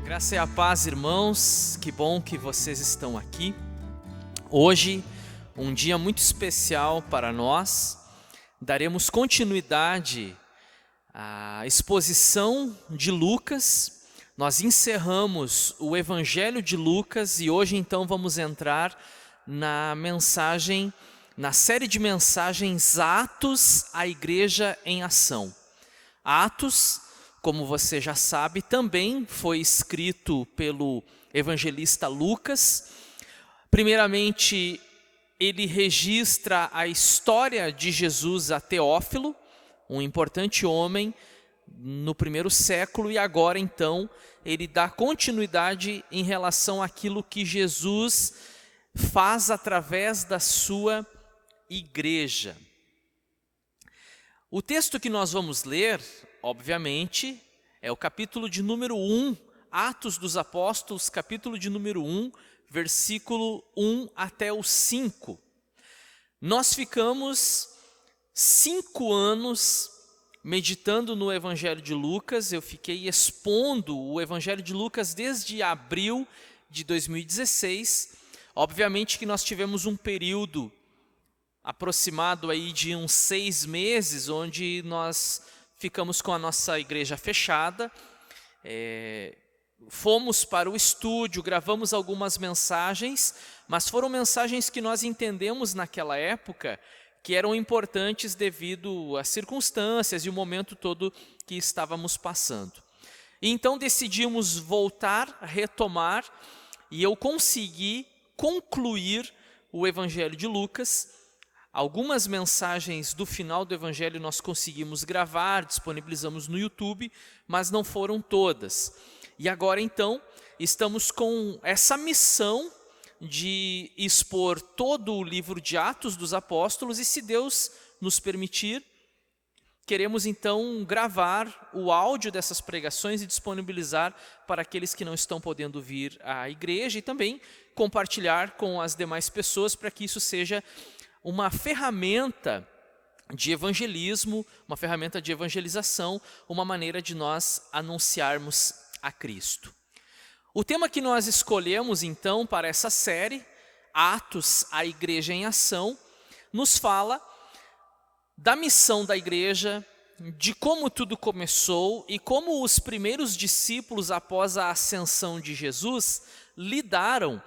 Graça e a paz, irmãos, que bom que vocês estão aqui. Hoje, um dia muito especial para nós, daremos continuidade à exposição de Lucas. Nós encerramos o Evangelho de Lucas e hoje então vamos entrar na série de mensagens Atos à Igreja em Ação. Atos, como você já sabe, também foi escrito pelo evangelista Lucas. Primeiramente, ele registra a história de Jesus a Teófilo, um importante homem no primeiro século, e agora então ele dá continuidade em relação àquilo que Jesus faz através da sua igreja. O texto que nós vamos ler, obviamente, é o capítulo de número 1, Atos dos Apóstolos, capítulo de número 1, versículo 1 até o 5. Nós ficamos 5 anos meditando no Evangelho de Lucas. Eu fiquei expondo o Evangelho de Lucas desde abril de 2016. Obviamente que nós tivemos um período aproximado aí de uns 6 meses, onde nós ficamos com a nossa igreja fechada, fomos para o estúdio, gravamos algumas mensagens, mas foram mensagens que nós entendemos naquela época que eram importantes devido às circunstâncias e o momento todo que estávamos passando. E então decidimos voltar, retomar, e eu consegui concluir o Evangelho de Lucas. Algumas mensagens do final do Evangelho nós conseguimos gravar, disponibilizamos no YouTube, mas não foram todas. E agora então, estamos com essa missão de expor todo o livro de Atos dos Apóstolos, e se Deus nos permitir, queremos então gravar o áudio dessas pregações e disponibilizar para aqueles que não estão podendo vir à igreja, e também compartilhar com as demais pessoas para que isso seja uma ferramenta de evangelismo, uma ferramenta de evangelização, uma maneira de nós anunciarmos a Cristo. O tema que nós escolhemos então para essa série, Atos à Igreja em Ação, nos fala da missão da igreja, de como tudo começou e como os primeiros discípulos após a ascensão de Jesus lidaram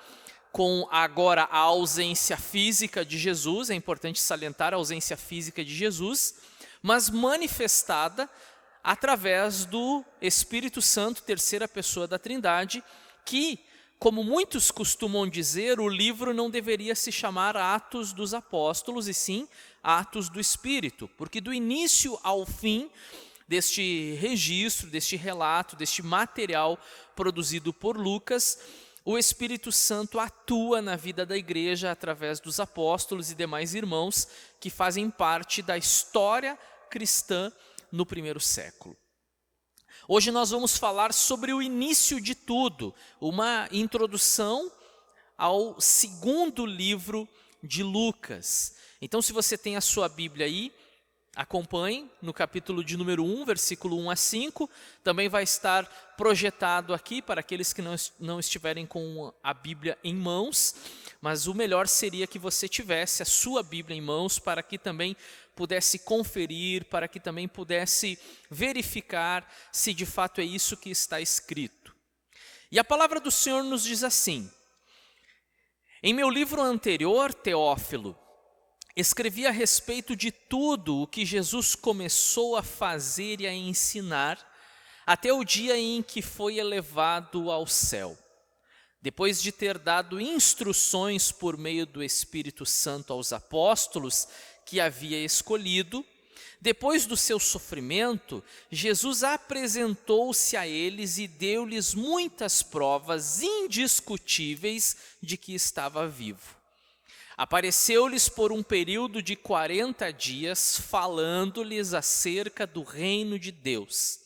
com agora a ausência física de Jesus. É importante salientar a ausência física de Jesus, mas manifestada através do Espírito Santo, terceira pessoa da Trindade, que, como muitos costumam dizer, o livro não deveria se chamar Atos dos Apóstolos, e sim Atos do Espírito, porque do início ao fim deste registro, deste relato, deste material produzido por Lucas, o Espírito Santo atua na vida da igreja através dos apóstolos e demais irmãos que fazem parte da história cristã no primeiro século. Hoje nós vamos falar sobre o início de tudo, uma introdução ao segundo livro de Lucas. Então, se você tem a sua Bíblia aí, acompanhe no capítulo de número 1, versículo 1 a 5. Também vai estar projetado aqui para aqueles que não estiverem com a Bíblia em mãos, mas o melhor seria que você tivesse a sua Bíblia em mãos para que também pudesse conferir, para que também pudesse verificar se de fato é isso que está escrito. E a palavra do Senhor nos diz assim: em meu livro anterior, Teófilo, escrevi a respeito de tudo o que Jesus começou a fazer e a ensinar, até o dia em que foi elevado ao céu. Depois de ter dado instruções por meio do Espírito Santo aos apóstolos que havia escolhido, depois do seu sofrimento, Jesus apresentou-se a eles e deu-lhes muitas provas indiscutíveis de que estava vivo. Apareceu-lhes por um período de 40 dias, falando-lhes acerca do reino de Deus.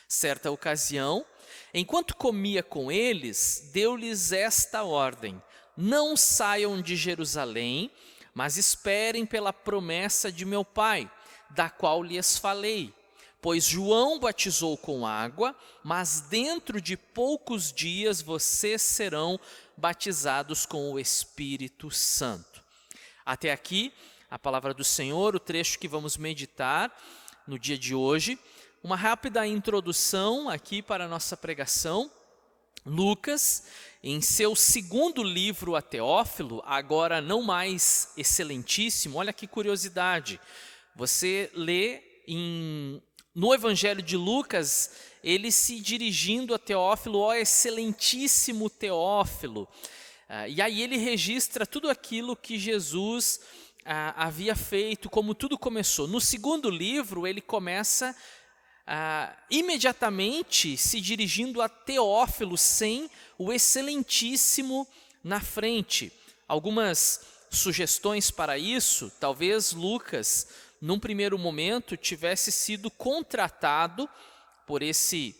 Certa ocasião, enquanto comia com eles, deu-lhes esta ordem: não saiam de Jerusalém, mas esperem pela promessa de meu Pai, da qual lhes falei. Pois João batizou com água, mas dentro de poucos dias vocês serão batizados com o Espírito Santo. Até aqui, a palavra do Senhor, o trecho que vamos meditar no dia de hoje. Uma rápida introdução aqui para a nossa pregação. Lucas, em seu segundo livro a Teófilo, agora não mais excelentíssimo, olha que curiosidade, você lê no Evangelho de Lucas, ele se dirigindo a Teófilo, ó excelentíssimo Teófilo, e aí ele registra tudo aquilo que Jesus havia feito, como tudo começou. No segundo livro, ele começa imediatamente se dirigindo a Teófilo, sem o excelentíssimo na frente. Algumas sugestões para isso: talvez Lucas, num primeiro momento, tivesse sido contratado por esse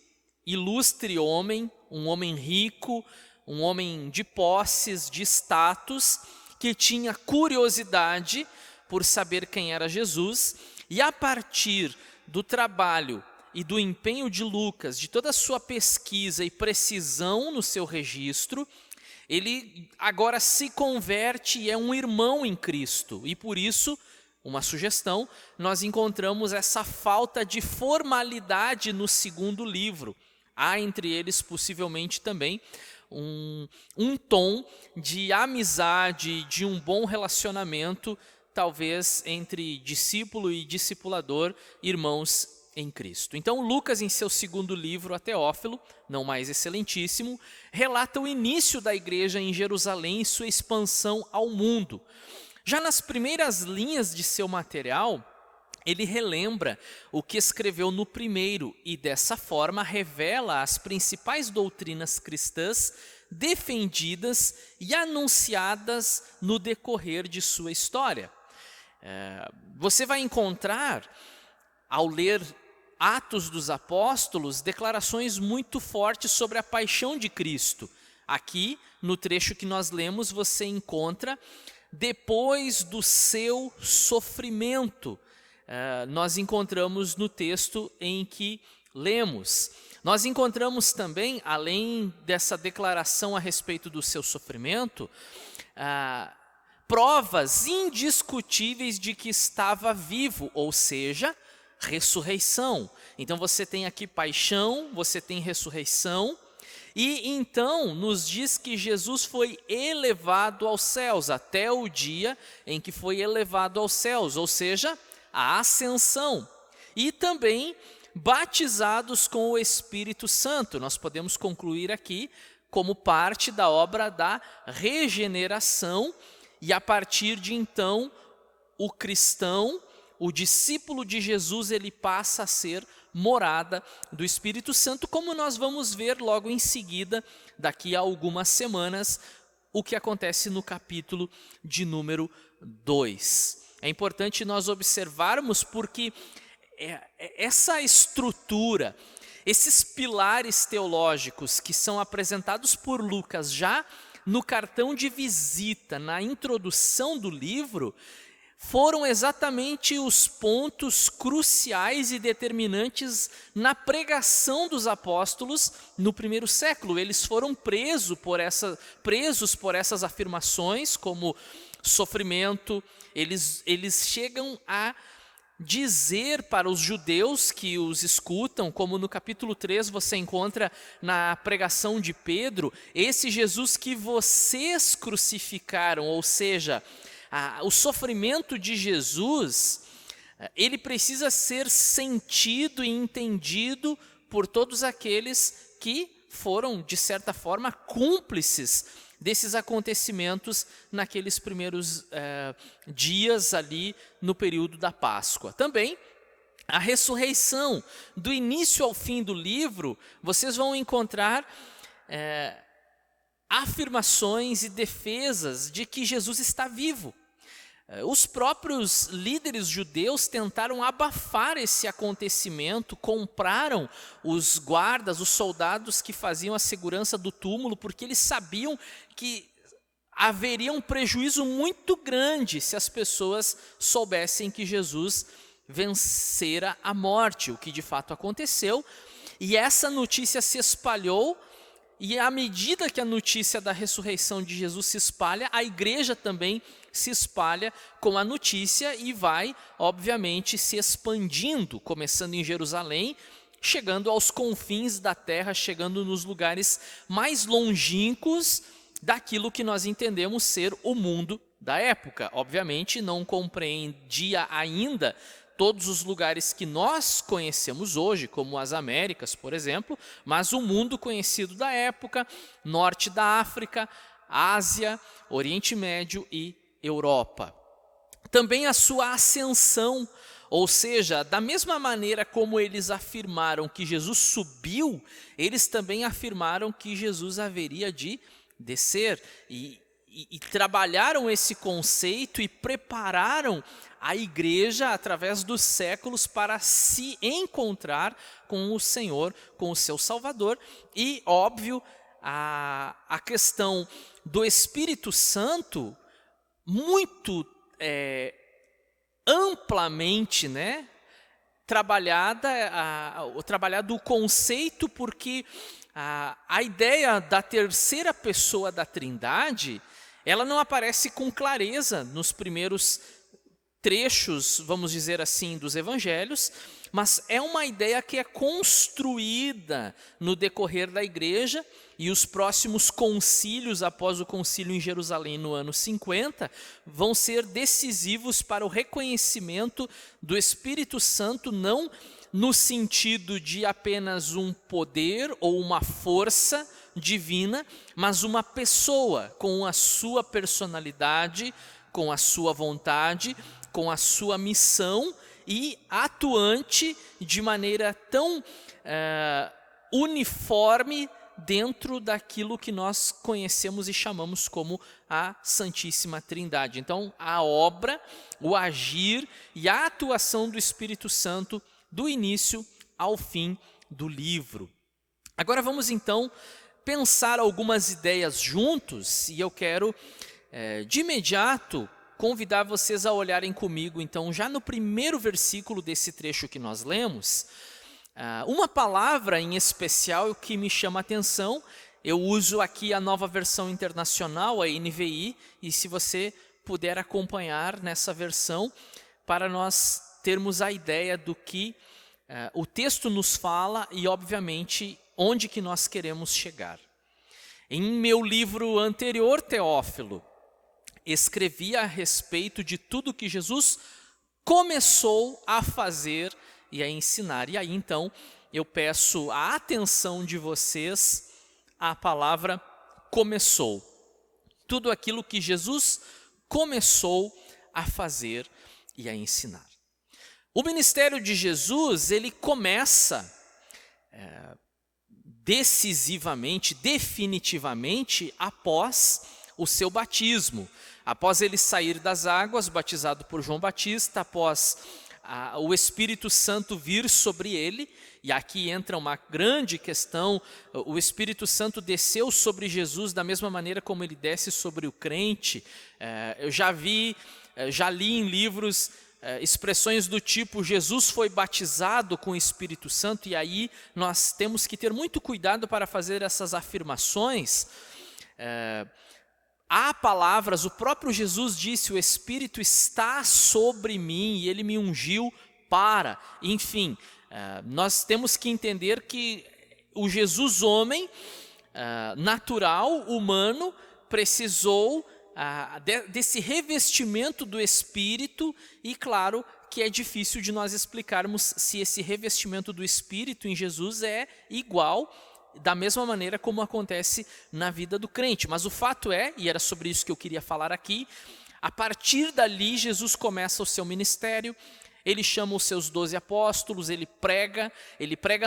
ilustre homem, um homem rico, um homem de posses, de status, que tinha curiosidade por saber quem era Jesus, e a partir do trabalho e do empenho de Lucas, de toda a sua pesquisa e precisão no seu registro, ele agora se converte e é um irmão em Cristo. E por isso, uma sugestão, nós encontramos essa falta de formalidade no segundo livro. Há entre eles possivelmente também um tom de amizade, de um bom relacionamento, talvez entre discípulo e discipulador, irmãos em Cristo. Então Lucas, em seu segundo livro a Teófilo, não mais excelentíssimo, relata o início da igreja em Jerusalém e sua expansão ao mundo. Já nas primeiras linhas de seu material, ele relembra o que escreveu no primeiro e dessa forma revela as principais doutrinas cristãs defendidas e anunciadas no decorrer de sua história. Você vai encontrar, ao ler Atos dos Apóstolos, declarações muito fortes sobre a paixão de Cristo. Aqui, no trecho que nós lemos, você encontra: depois do seu sofrimento. Nós encontramos no texto em que lemos. Nós encontramos também, além dessa declaração a respeito do seu sofrimento, provas indiscutíveis de que estava vivo, ou seja, ressurreição. Então você tem aqui paixão, você tem ressurreição, e então nos diz que Jesus foi elevado aos céus, até o dia em que foi elevado aos céus, ou seja, a ascensão. E também batizados com o Espírito Santo. Nós podemos concluir aqui como parte da obra da regeneração, e a partir de então o cristão, o discípulo de Jesus, ele passa a ser morada do Espírito Santo, como nós vamos ver logo em seguida, daqui a algumas semanas, o que acontece no capítulo de número 2. É importante nós observarmos porque essa estrutura, esses pilares teológicos que são apresentados por Lucas já no cartão de visita, na introdução do livro, foram exatamente os pontos cruciais e determinantes na pregação dos apóstolos no primeiro século. Eles foram presos por essas afirmações, como sofrimento. Eles chegam a dizer para os judeus que os escutam, como no capítulo 3 você encontra na pregação de Pedro: esse Jesus que vocês crucificaram, ou seja, o sofrimento de Jesus, ele precisa ser sentido e entendido por todos aqueles que foram, de certa forma, cúmplices desses acontecimentos naqueles primeiros dias ali no período da Páscoa. Também a ressurreição. Do início ao fim do livro, vocês vão encontrar afirmações e defesas de que Jesus está vivo. Os próprios líderes judeus tentaram abafar esse acontecimento, compraram os guardas, os soldados que faziam a segurança do túmulo, porque eles sabiam que haveria um prejuízo muito grande se as pessoas soubessem que Jesus vencera a morte, o que de fato aconteceu. E essa notícia se espalhou, e à medida que a notícia da ressurreição de Jesus se espalha, a igreja também se espalha com a notícia e vai, obviamente, se expandindo, começando em Jerusalém, chegando aos confins da terra, chegando nos lugares mais longínquos daquilo que nós entendemos ser o mundo da época. Obviamente, não compreendia ainda todos os lugares que nós conhecemos hoje, como as Américas, por exemplo, mas o mundo conhecido da época, norte da África, Ásia, Oriente Médio e Europa. Também a sua ascensão, ou seja, da mesma maneira como eles afirmaram que Jesus subiu, eles também afirmaram que Jesus haveria de descer e trabalharam esse conceito e prepararam a igreja através dos séculos para se encontrar com o Senhor, com o seu Salvador. E, óbvio, a questão do Espírito Santo, muito amplamente, trabalhado o conceito, porque a ideia da terceira pessoa da Trindade, ela não aparece com clareza nos primeiros trechos, vamos dizer assim, dos evangelhos, mas é uma ideia que é construída no decorrer da igreja, e os próximos concílios, após o concílio em Jerusalém no ano 50, vão ser decisivos para o reconhecimento do Espírito Santo, não no sentido de apenas um poder ou uma força divina, mas uma pessoa com a sua personalidade, com a sua vontade, com a sua missão e atuante de maneira tão uniforme dentro daquilo que nós conhecemos e chamamos como a Santíssima Trindade. Então, a obra, o agir e a atuação do Espírito Santo do início ao fim do livro. Agora vamos então pensar algumas ideias juntos, e eu quero de imediato convidar vocês a olharem comigo, então, já no primeiro versículo desse trecho que nós lemos, uma palavra em especial que me chama a atenção. Eu uso aqui a Nova Versão Internacional, a NVI, e se você puder acompanhar nessa versão, para nós termos a ideia do que o texto nos fala e, obviamente, onde que nós queremos chegar. Em meu livro anterior, Teófilo, escrevi a respeito de tudo que Jesus começou a fazer e a ensinar. E aí, então, eu peço a atenção de vocês à palavra começou. Tudo aquilo que Jesus começou a fazer e a ensinar. O ministério de Jesus, ele começa decisivamente, definitivamente, após o seu batismo. Após ele sair das águas, batizado por João Batista, após o Espírito Santo vir sobre ele, e aqui entra uma grande questão, o Espírito Santo desceu sobre Jesus da mesma maneira como ele desce sobre o crente. Eu já li em livros expressões do tipo, Jesus foi batizado com o Espírito Santo, e aí nós temos que ter muito cuidado para fazer essas afirmações. Há palavras, o próprio Jesus disse, o Espírito está sobre mim e ele me ungiu para, enfim, nós temos que entender que o Jesus homem, natural, humano, precisou desse revestimento do Espírito, e claro que é difícil de nós explicarmos se esse revestimento do Espírito em Jesus é igual, da mesma maneira como acontece na vida do crente. Mas o fato é, e era sobre isso que eu queria falar aqui, a partir dali Jesus começa o seu ministério, ele chama os seus 12 apóstolos, ele prega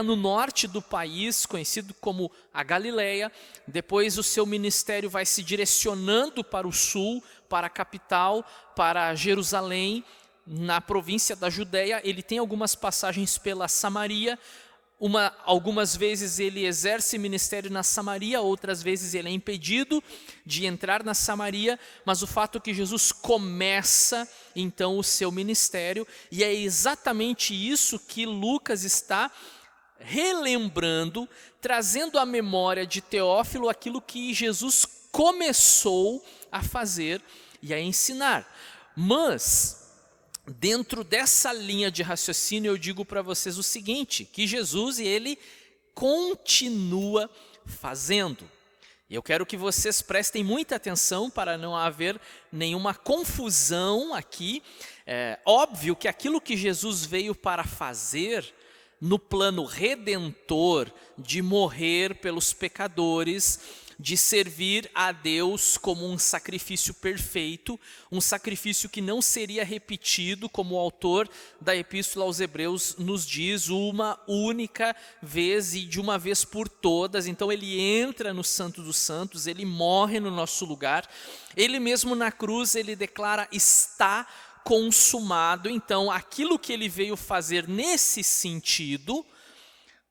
no norte do país, conhecido como a Galileia. Depois o seu ministério vai se direcionando para o sul, para a capital, para Jerusalém, na província da Judéia. Ele tem algumas passagens pela Samaria. Algumas vezes ele exerce ministério na Samaria, outras vezes ele é impedido de entrar na Samaria, mas o fato é que Jesus começa então o seu ministério, e é exatamente isso que Lucas está relembrando, trazendo à memória de Teófilo aquilo que Jesus começou a fazer e a ensinar. Mas dentro dessa linha de raciocínio, eu digo para vocês o seguinte, que Jesus, ele continua fazendo. E eu quero que vocês prestem muita atenção para não haver nenhuma confusão aqui. É óbvio que aquilo que Jesus veio para fazer no plano redentor, de morrer pelos pecadores, de servir a Deus como um sacrifício perfeito, um sacrifício que não seria repetido, como o autor da Epístola aos Hebreus nos diz, uma única vez e de uma vez por todas. Então ele entra no Santo dos Santos, ele morre no nosso lugar, ele mesmo na cruz, ele declara: está consumado. Então aquilo que ele veio fazer nesse sentido,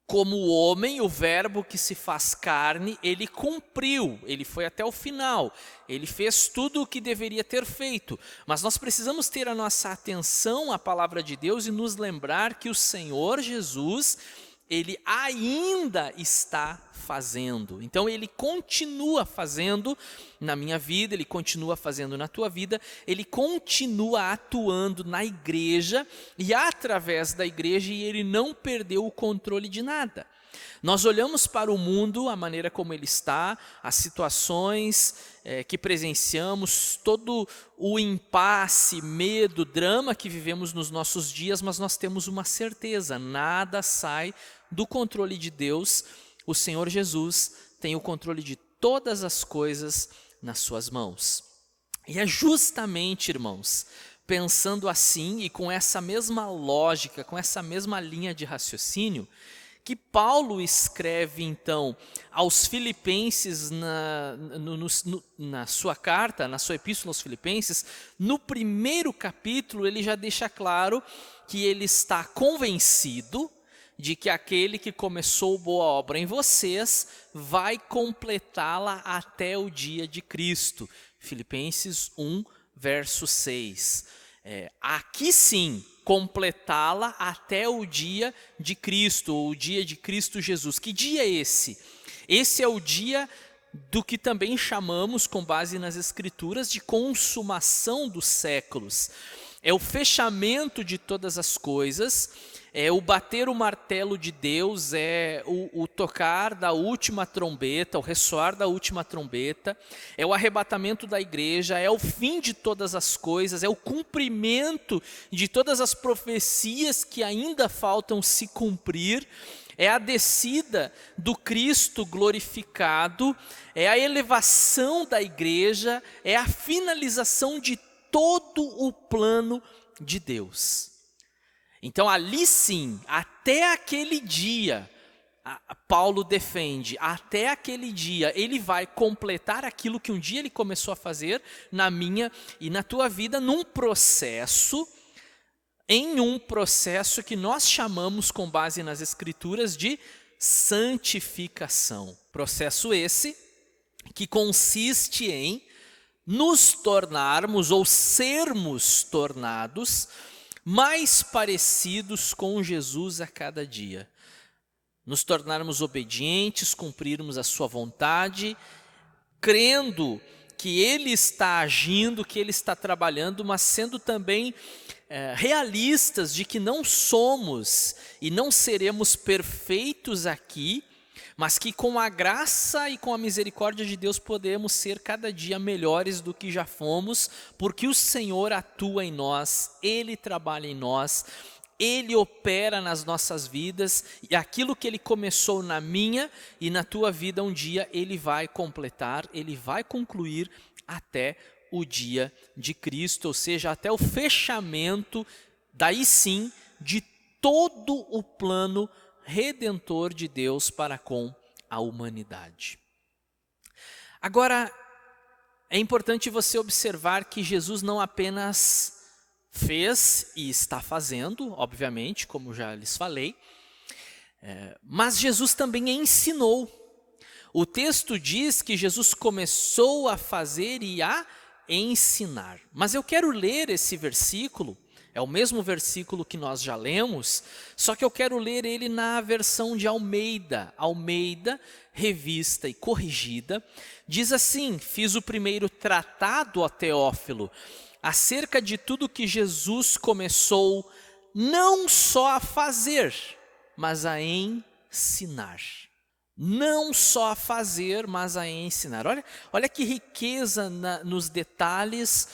como homem, o verbo que se faz carne, ele cumpriu, ele foi até o final, ele fez tudo o que deveria ter feito. Mas nós precisamos ter a nossa atenção à palavra de Deus e nos lembrar que o Senhor Jesus, ele ainda está fazendo. Então ele continua fazendo na minha vida, ele continua fazendo na tua vida, ele continua atuando na igreja e através da igreja, e ele não perdeu o controle de nada. Nós olhamos para o mundo, a maneira como ele está, as situações que presenciamos, todo o impasse, medo, drama que vivemos nos nossos dias, mas nós temos uma certeza: nada sai do controle de Deus. O Senhor Jesus tem o controle de todas as coisas nas suas mãos. E é justamente, irmãos, pensando assim e com essa mesma lógica, com essa mesma linha de raciocínio, que Paulo escreve então aos Filipenses na sua carta, na sua epístola aos Filipenses. No primeiro capítulo ele já deixa claro que ele está convencido de que aquele que começou boa obra em vocês vai completá-la até o dia de Cristo. Filipenses 1, verso 6. Aqui sim, completá-la até o dia de Cristo, ou o dia de Cristo Jesus. Que dia é esse? Esse é o dia do que também chamamos, com base nas Escrituras, de consumação dos séculos. É o fechamento de todas as coisas, é o bater o martelo de Deus, é o tocar da última trombeta, o ressoar da última trombeta, é o arrebatamento da igreja, é o fim de todas as coisas, é o cumprimento de todas as profecias que ainda faltam se cumprir, é a descida do Cristo glorificado, é a elevação da igreja, é a finalização de todo o plano de Deus. Então ali sim, até aquele dia, Paulo defende, até aquele dia ele vai completar aquilo que um dia ele começou a fazer na minha e na tua vida, em um processo que nós chamamos, com base nas Escrituras, de santificação. Processo esse que consiste em nos tornarmos ou sermos tornados mais parecidos com Jesus a cada dia. Nos tornarmos obedientes, cumprirmos a sua vontade, crendo que Ele está agindo, que Ele está trabalhando, mas sendo também realistas de que não somos e não seremos perfeitos aqui, mas que com a graça e com a misericórdia de Deus podemos ser cada dia melhores do que já fomos, porque o Senhor atua em nós, Ele trabalha em nós, Ele opera nas nossas vidas, e aquilo que Ele começou na minha e na tua vida um dia, Ele vai completar, Ele vai concluir até o dia de Cristo, ou seja, até o fechamento, daí sim, de todo o plano redentor de Deus para com a humanidade. Agora, é importante você observar que Jesus não apenas fez e está fazendo, obviamente, como já lhes falei, Mas Jesus também ensinou. O texto diz que Jesus começou a fazer e a ensinar. Mas eu quero ler esse versículo, é o mesmo versículo que nós já lemos, só que eu quero ler ele na versão de Almeida, revista e corrigida. Diz assim: fiz o primeiro tratado, ó Teófilo, acerca de tudo que Jesus começou não só a fazer, mas a ensinar. Não só a fazer, mas a ensinar. Olha que riqueza nos detalhes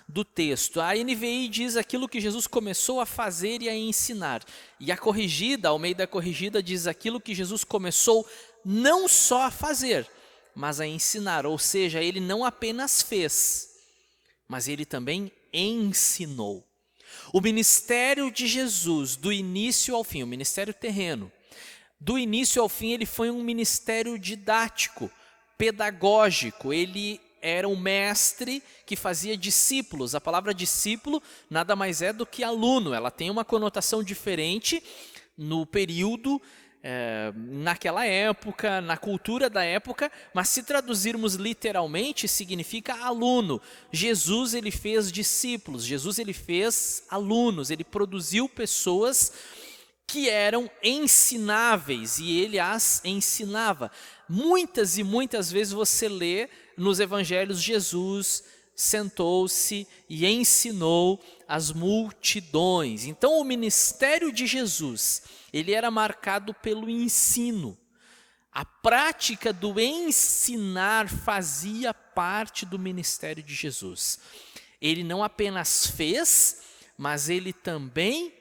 do texto. A NVI diz aquilo que Jesus começou a fazer e a ensinar. E a corrigida, a Almeida corrigida, diz aquilo que Jesus começou não só a fazer, mas a ensinar. Ou seja, ele não apenas fez, mas ele também ensinou. O ministério de Jesus, do início ao fim, o ministério terreno, do início ao fim, ele foi um ministério didático, pedagógico. Ele era um mestre que fazia discípulos. A palavra discípulo nada mais é do que aluno. Ela tem uma conotação diferente no período, naquela época, na cultura da época, mas se traduzirmos literalmente, significa aluno. Jesus, ele fez discípulos, Jesus, ele fez alunos, ele produziu pessoas que eram ensináveis e ele as ensinava. Muitas e muitas vezes você lê nos evangelhos, Jesus sentou-se e ensinou as multidões. Então o ministério de Jesus, ele era marcado pelo ensino. A prática do ensinar fazia parte do ministério de Jesus. Ele não apenas fez, mas ele também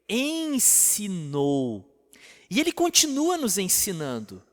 ensinou. E ele continua nos ensinando.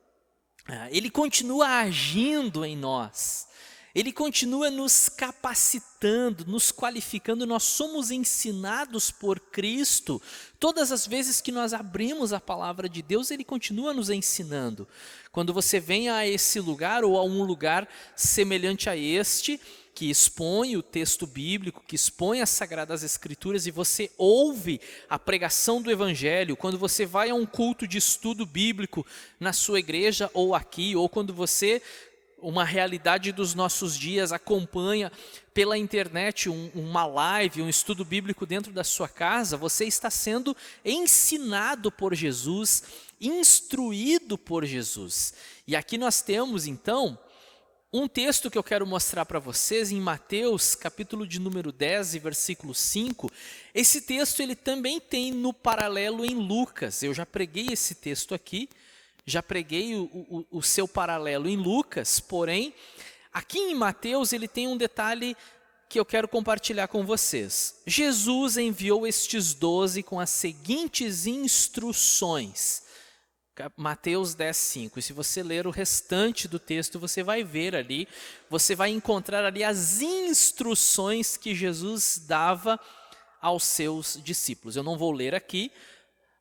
Ele continua agindo em nós. Ele continua nos capacitando, nos qualificando. Nós somos ensinados por Cristo. Todas as vezes que nós abrimos a palavra de Deus, ele continua nos ensinando. Quando você vem a esse lugar ou a um lugar semelhante a este, que expõe o texto bíblico, que expõe as Sagradas Escrituras, e você ouve a pregação do Evangelho, quando você vai a um culto de estudo bíblico na sua igreja ou aqui, ou quando você, uma realidade dos nossos dias, acompanha pela internet uma live, um estudo bíblico dentro da sua casa, você está sendo ensinado por Jesus, instruído por Jesus. E aqui nós temos então um texto que eu quero mostrar para vocês em Mateus, capítulo de número 10 e versículo 5. Esse texto ele também tem no paralelo em Lucas. Eu já preguei esse texto aqui, já preguei o seu paralelo em Lucas, porém, aqui em Mateus ele tem um detalhe que eu quero compartilhar com vocês. Jesus enviou estes 12 com as seguintes instruções. Mateus 10, 5. E se você ler o restante do texto, você vai ver ali, você vai encontrar ali as instruções que Jesus dava aos seus discípulos. Eu não vou ler aqui,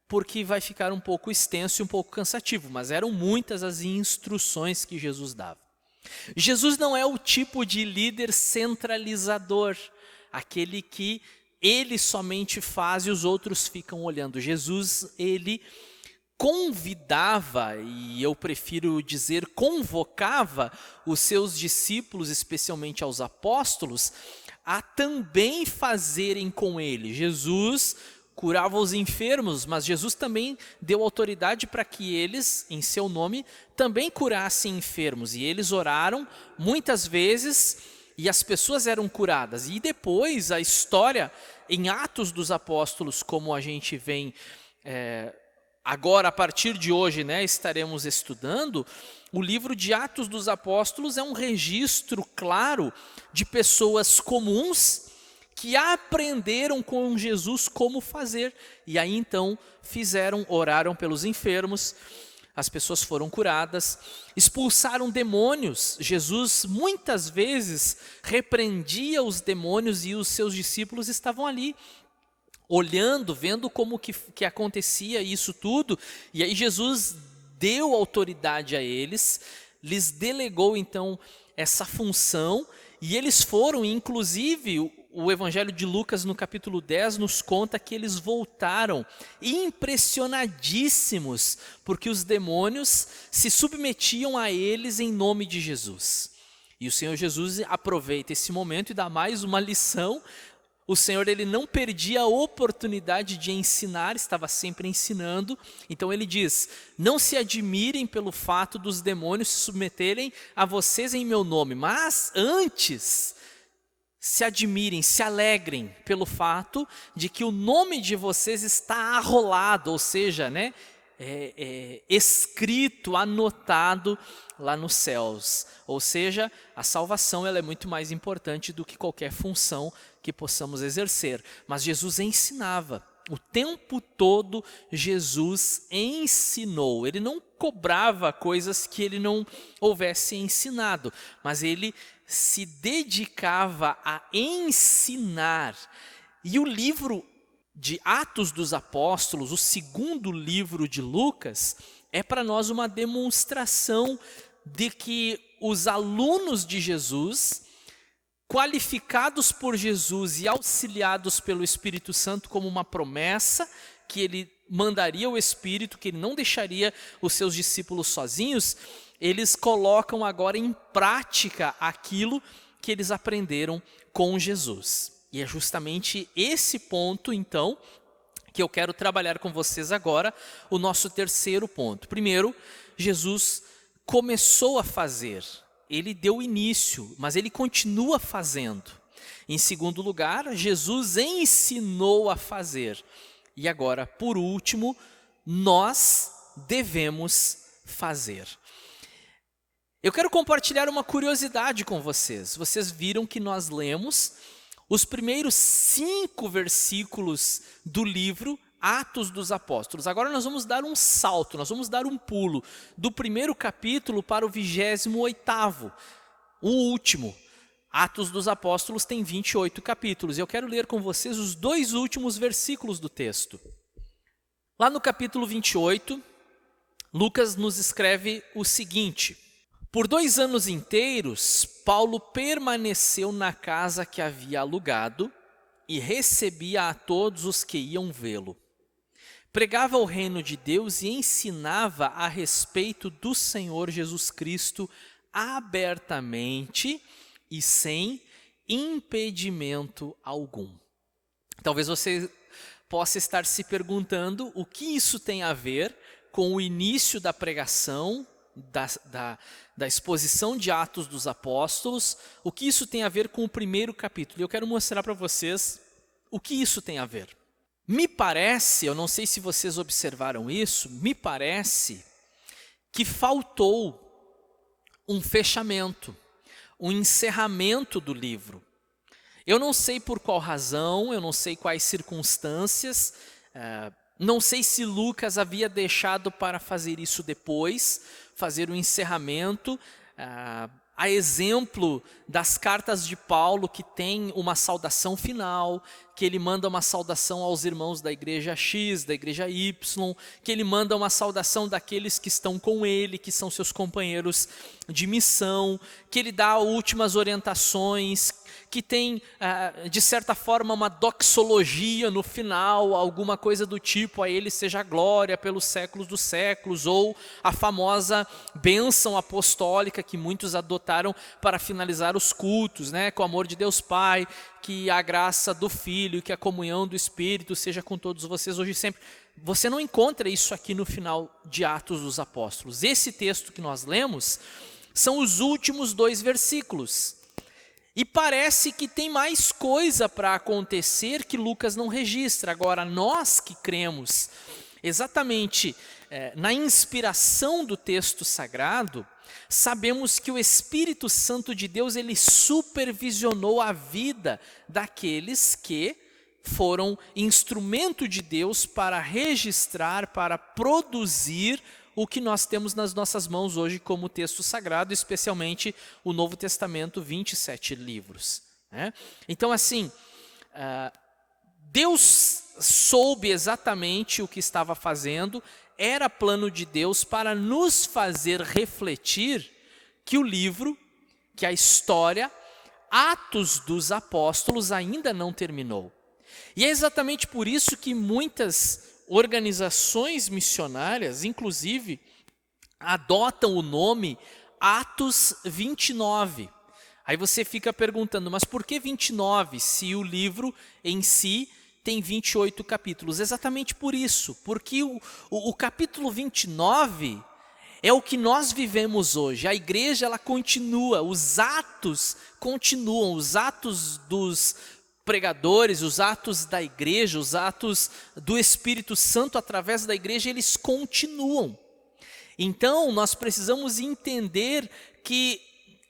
porque vai ficar um pouco extenso e um pouco cansativo, mas eram muitas as instruções que Jesus dava. Jesus não é o tipo de líder centralizador, aquele que ele somente faz e os outros ficam olhando. Jesus, ele convidava, e eu prefiro dizer convocava, os seus discípulos, especialmente aos apóstolos, a também fazerem com ele. Jesus curava os enfermos, mas Jesus também deu autoridade para que eles, em seu nome, também curassem enfermos. E eles oraram muitas vezes e as pessoas eram curadas. E depois a história em Atos dos Apóstolos, como a gente vem agora, a partir de hoje, estaremos estudando, o livro de Atos dos Apóstolos é um registro claro de pessoas comuns que aprenderam com Jesus como fazer. E aí então oraram pelos enfermos, as pessoas foram curadas, expulsaram demônios. Jesus muitas vezes repreendia os demônios e os seus discípulos estavam ali, olhando, vendo como que acontecia isso tudo. E aí Jesus deu autoridade a eles, lhes delegou então essa função, e eles foram, inclusive, o Evangelho de Lucas, no capítulo 10, nos conta que eles voltaram impressionadíssimos, porque os demônios se submetiam a eles em nome de Jesus. E o Senhor Jesus aproveita esse momento e dá mais uma lição. O Senhor, ele não perdia a oportunidade de ensinar, estava sempre ensinando. Então ele diz: não se admirem pelo fato dos demônios se submeterem a vocês em meu nome, mas antes se admirem, se alegrem pelo fato de que o nome de vocês está arrolado, ou seja, escrito, anotado lá nos céus. Ou seja, a salvação ela é muito mais importante do que qualquer função que possamos exercer. Mas Jesus ensinava, o tempo todo Jesus ensinou. Ele não cobrava coisas que ele não houvesse ensinado, mas ele se dedicava a ensinar. E o livro de Atos dos Apóstolos, o segundo livro de Lucas, é para nós uma demonstração de que os alunos de Jesus, qualificados por Jesus e auxiliados pelo Espírito Santo como uma promessa, que ele mandaria o Espírito, que ele não deixaria os seus discípulos sozinhos, eles colocam agora em prática aquilo que eles aprenderam com Jesus. E é justamente esse ponto, então, que eu quero trabalhar com vocês agora, o nosso terceiro ponto. Primeiro, Jesus começou a fazer, ele deu início, mas ele continua fazendo. Em segundo lugar, Jesus ensinou a fazer. E agora, por último, nós devemos fazer. Eu quero compartilhar uma curiosidade com vocês. Vocês viram que nós lemos os primeiros 5 versículos do livro Atos dos Apóstolos. Agora nós vamos dar um salto, nós vamos dar um pulo do primeiro capítulo para o 28º, o último. Atos dos Apóstolos tem 28 capítulos. Eu quero ler com vocês os 2 últimos versículos do texto. Lá no capítulo 28, Lucas nos escreve o seguinte: por 2 anos inteiros, Paulo permaneceu na casa que havia alugado e recebia a todos os que iam vê-lo. Pregava o reino de Deus e ensinava a respeito do Senhor Jesus Cristo abertamente e sem impedimento algum. Talvez você possa estar se perguntando o que isso tem a ver com o início da pregação, da exposição de Atos dos Apóstolos, o que isso tem a ver com o primeiro capítulo. E eu quero mostrar para vocês o que isso tem a ver. Me parece, eu não sei se vocês observaram isso, me parece que faltou um fechamento, um encerramento do livro. Eu não sei por qual razão, eu não sei quais circunstâncias, não sei se Lucas havia deixado para fazer isso depois, fazer o encerramento, a exemplo das cartas de Paulo, que tem uma saudação final, que ele manda uma saudação aos irmãos da igreja X, da igreja Y, que ele manda uma saudação daqueles que estão com ele, que são seus companheiros de missão, que ele dá últimas orientações, que tem, de certa forma, uma doxologia no final, alguma coisa do tipo: a ele seja a glória pelos séculos dos séculos, ou a famosa bênção apostólica que muitos adotaram para finalizar os cultos, com o amor de Deus Pai, que a graça do Filho, que a comunhão do Espírito seja com todos vocês hoje e sempre. Você não encontra isso aqui no final de Atos dos Apóstolos. Esse texto que nós lemos são os últimos 2 versículos. E parece que tem mais coisa para acontecer que Lucas não registra. Agora, nós que cremos exatamente na inspiração do texto sagrado, sabemos que o Espírito Santo de Deus, ele supervisionou a vida daqueles que foram instrumento de Deus para registrar, para produzir o que nós temos nas nossas mãos hoje como texto sagrado, especialmente o Novo Testamento, 27 livros. Então, assim, Deus soube exatamente o que estava fazendo, era plano de Deus para nos fazer refletir que o livro, que a história, Atos dos Apóstolos ainda não terminou. E é exatamente por isso que muitas organizações missionárias, inclusive, adotam o nome Atos 29. Aí você fica perguntando, mas por que 29 se o livro em si tem 28 capítulos? Exatamente por isso, porque o capítulo 29 é o que nós vivemos hoje. A igreja ela continua, os atos continuam, os atos dos pregadores, os atos da igreja, os atos do Espírito Santo através da igreja, eles continuam. Então, nós precisamos entender que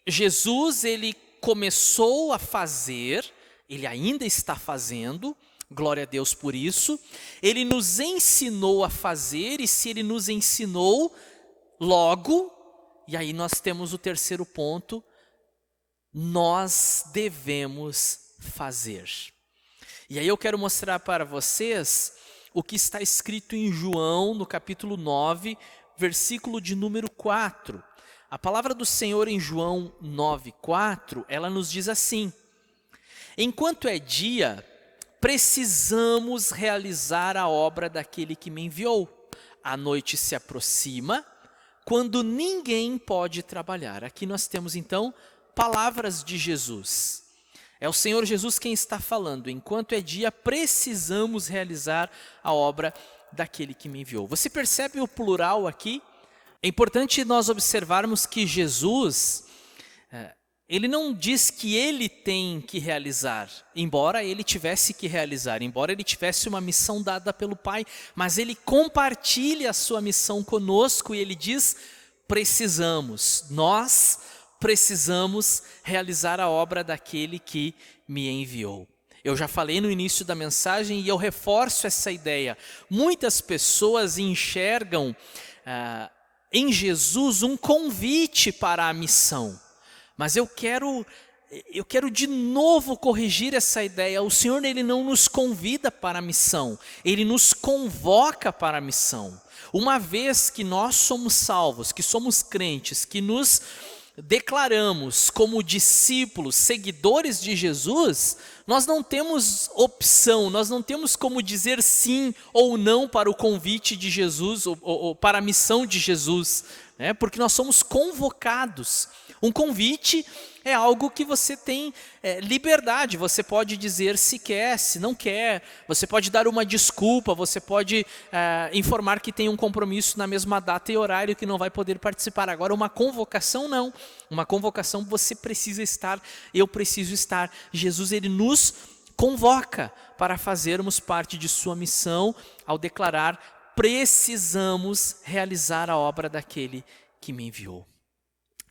Jesus, ele começou a fazer, ele ainda está fazendo, glória a Deus por isso. Ele nos ensinou a fazer, e se ele nos ensinou, logo, e aí nós temos o terceiro ponto, nós devemos fazer. E aí eu quero mostrar para vocês o que está escrito em João, no capítulo 9, versículo de número 4. A palavra do Senhor em João 9:4, ela nos diz assim: enquanto é dia, precisamos realizar a obra daquele que me enviou. A noite se aproxima, quando ninguém pode trabalhar. Aqui nós temos então palavras de Jesus. É o Senhor Jesus quem está falando. Enquanto é dia, precisamos realizar a obra daquele que me enviou. Você percebe o plural aqui? É importante nós observarmos que Jesus, ele não diz que ele tem que realizar, embora ele tivesse que realizar, embora ele tivesse uma missão dada pelo Pai, mas ele compartilha a sua missão conosco e ele diz, nós precisamos realizar a obra daquele que me enviou. Eu já falei no início da mensagem e eu reforço essa ideia. Muitas pessoas enxergam em Jesus um convite para a missão. Mas eu quero de novo corrigir essa ideia. O Senhor ele não nos convida para a missão, Ele nos convoca para a missão. Uma vez que nós somos salvos, que somos crentes, que nos declaramos como discípulos, seguidores de Jesus, nós não temos opção, nós não temos como dizer sim ou não para o convite de Jesus, ou para a missão de Jesus, né? Porque nós somos convocados. Um convite é algo que você tem liberdade, você pode dizer se quer, se não quer, você pode dar uma desculpa, você pode informar que tem um compromisso na mesma data e horário que não vai poder participar. Agora uma convocação não, uma convocação você precisa estar, eu preciso estar. Jesus ele nos convoca para fazermos parte de sua missão ao declarar, precisamos realizar a obra daquele que me enviou.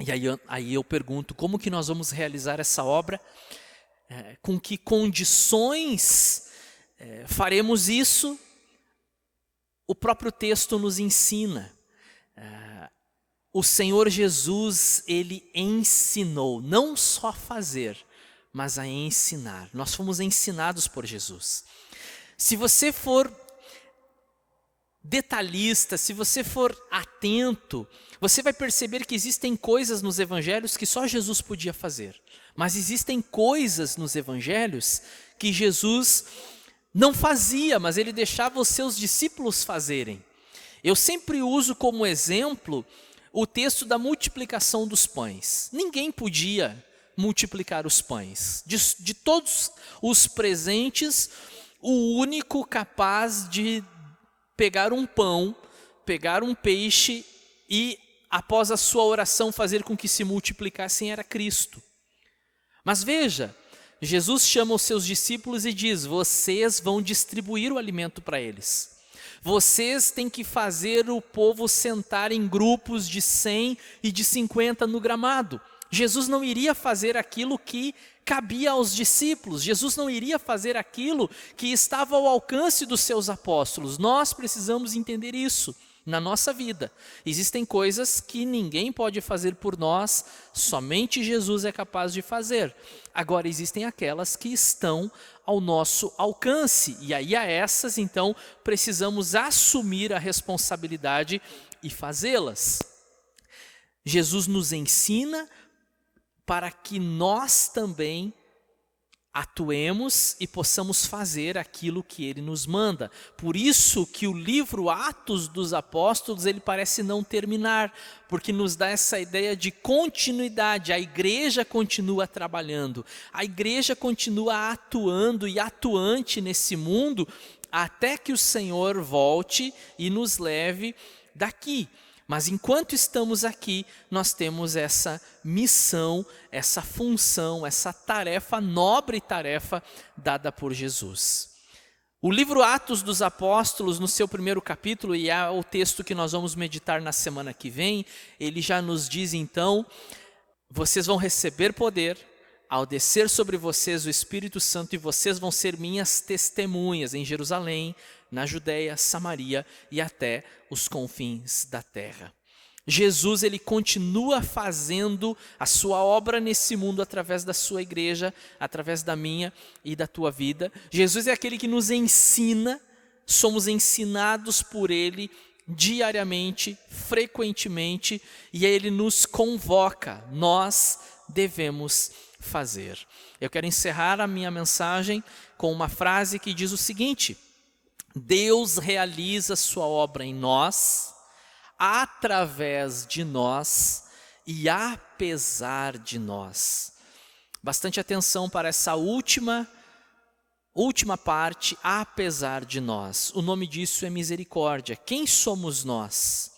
E aí eu pergunto, como que nós vamos realizar essa obra? Com que condições faremos isso? O próprio texto nos ensina. O Senhor Jesus, Ele ensinou, não só a fazer, mas a ensinar. Nós fomos ensinados por Jesus. Se você for detalhista, se você for atento, você vai perceber que existem coisas nos evangelhos que só Jesus podia fazer. Mas existem coisas nos evangelhos que Jesus não fazia, mas ele deixava os seus discípulos fazerem. Eu sempre uso como exemplo o texto da multiplicação dos pães. Ninguém podia multiplicar os pães. De todos os presentes, o único capaz de pegar um pão, pegar um peixe e, após a sua oração, fazer com que se multiplicassem era Cristo. Mas veja, Jesus chama os seus discípulos e diz, vocês vão distribuir o alimento para eles. Vocês têm que fazer o povo sentar em grupos de 100 e de 50 no gramado. Jesus não iria fazer aquilo que cabia aos discípulos. Jesus não iria fazer aquilo que estava ao alcance dos seus apóstolos. Nós precisamos entender isso na nossa vida. Existem coisas que ninguém pode fazer por nós, somente Jesus é capaz de fazer. Agora, existem aquelas que estão ao nosso alcance. E aí a essas, então, precisamos assumir a responsabilidade e fazê-las. Jesus nos ensina, para que nós também atuemos e possamos fazer aquilo que ele nos manda. Por isso que o livro Atos dos Apóstolos, ele parece não terminar, porque nos dá essa ideia de continuidade. A igreja continua trabalhando, a igreja continua atuando e atuante nesse mundo, até que o Senhor volte e nos leve daqui. Mas enquanto estamos aqui, nós temos essa missão, essa função, essa tarefa, nobre tarefa dada por Jesus. O livro Atos dos Apóstolos, no seu primeiro capítulo, e é o texto que nós vamos meditar na semana que vem, ele já nos diz então: vocês vão receber poder ao descer sobre vocês o Espírito Santo, e vocês vão ser minhas testemunhas em Jerusalém, na Judéia, Samaria e até os confins da terra. Jesus, ele continua fazendo a sua obra nesse mundo através da sua igreja, através da minha e da tua vida. Jesus é aquele que nos ensina, somos ensinados por ele diariamente, frequentemente, e ele nos convoca, nós devemos fazer. Eu quero encerrar a minha mensagem com uma frase que diz o seguinte: Deus realiza sua obra em nós, através de nós e apesar de nós. Bastante atenção para essa última parte, apesar de nós. O nome disso é misericórdia. Quem somos nós?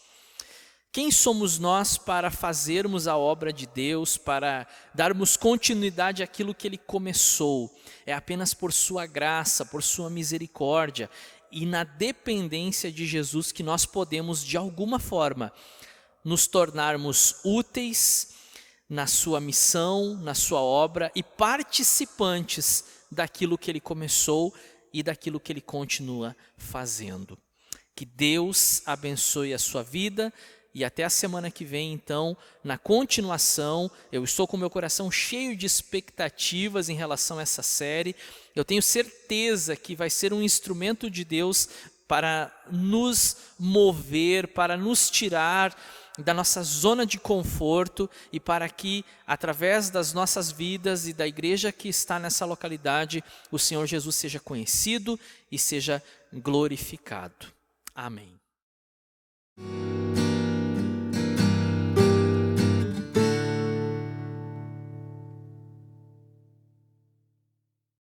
Quem somos nós para fazermos a obra de Deus, para darmos continuidade àquilo que Ele começou? É apenas por sua graça, por sua misericórdia e na dependência de Jesus que nós podemos, de alguma forma, nos tornarmos úteis na sua missão, na sua obra e participantes daquilo que Ele começou e daquilo que Ele continua fazendo. Que Deus abençoe a sua vida. E até a semana que vem, então, na continuação, eu estou com meu coração cheio de expectativas em relação a essa série. Eu tenho certeza que vai ser um instrumento de Deus para nos mover, para nos tirar da nossa zona de conforto e para que, através das nossas vidas e da igreja que está nessa localidade, o Senhor Jesus seja conhecido e seja glorificado. Amém.